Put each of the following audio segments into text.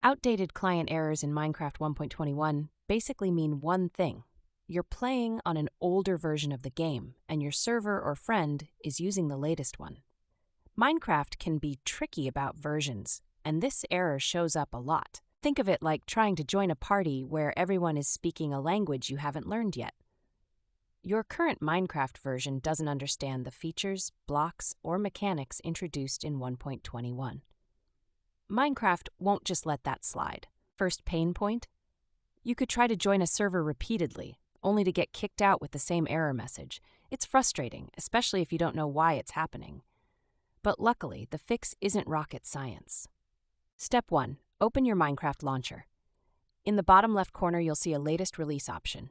Outdated client errors in Minecraft 1.21 basically mean one thing. You're playing on an older version of the game, and your server or friend is using the latest one. Minecraft can be tricky about versions, and this error shows up a lot. Think of it like trying to join a party where everyone is speaking a language you haven't learned yet. Your current Minecraft version doesn't understand the features, blocks, or mechanics introduced in 1.21. Minecraft won't just let that slide. First pain point? You could try to join a server repeatedly, only to get kicked out with the same error message. It's frustrating, especially if you don't know why it's happening. But luckily, the fix isn't rocket science. Step 1. Open your Minecraft launcher. In the bottom left corner, you'll see a latest release option.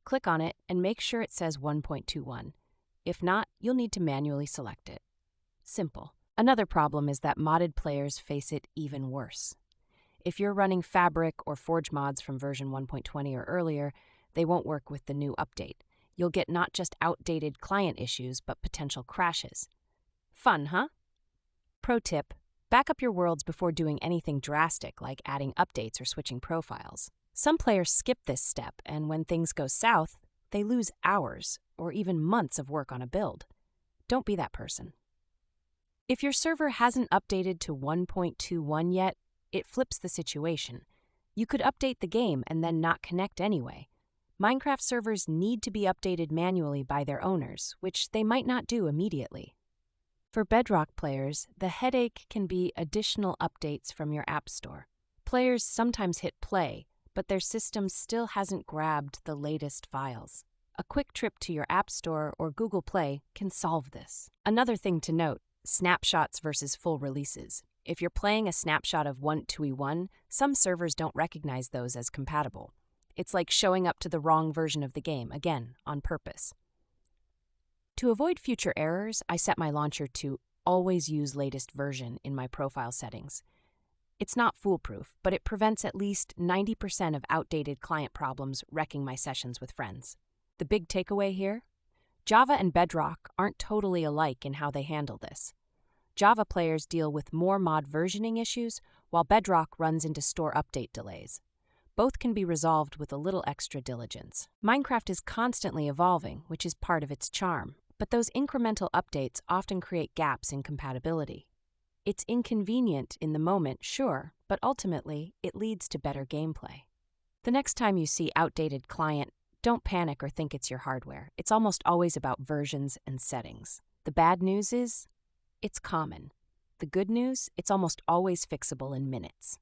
Click on it and make sure it says 1.21. If not, you'll need to manually select it. Simple. Another problem is that modded players face it even worse. If you're running Fabric or Forge mods from version 1.20 or earlier, they won't work with the new update. You'll get not just outdated client issues, but potential crashes. Fun, huh? Pro tip: back up your worlds before doing anything drastic like adding updates or switching profiles. Some players skip this step, and when things go south, they lose hours or even months of work on a build. Don't be that person. If your server hasn't updated to 1.21 yet, it flips the situation. You could update the game and then not connect anyway. Minecraft servers need to be updated manually by their owners, which they might not do immediately. For Bedrock players, the headache can be additional updates from your app store. Players sometimes hit play, but their system still hasn't grabbed the latest files. A quick trip to your app store or Google Play can solve this. Another thing to note: snapshots versus full releases. If you're playing a snapshot of 1.21, some servers don't recognize those as compatible. It's like showing up to the wrong version of the game, again, on purpose. To avoid future errors, I set my launcher to always use latest version in my profile settings. It's not foolproof, but it prevents at least 90% of outdated client problems wrecking my sessions with friends. The big takeaway here? Java and Bedrock aren't totally alike in how they handle this. Java players deal with more mod versioning issues, while Bedrock runs into store update delays. Both can be resolved with a little extra diligence. Minecraft is constantly evolving, which is part of its charm, but those incremental updates often create gaps in compatibility. It's inconvenient in the moment, sure, but ultimately, it leads to better gameplay. The next time you see outdated client, don't panic or think it's your hardware. It's almost always about versions and settings. The bad news is, it's common. The good news, it's almost always fixable in minutes.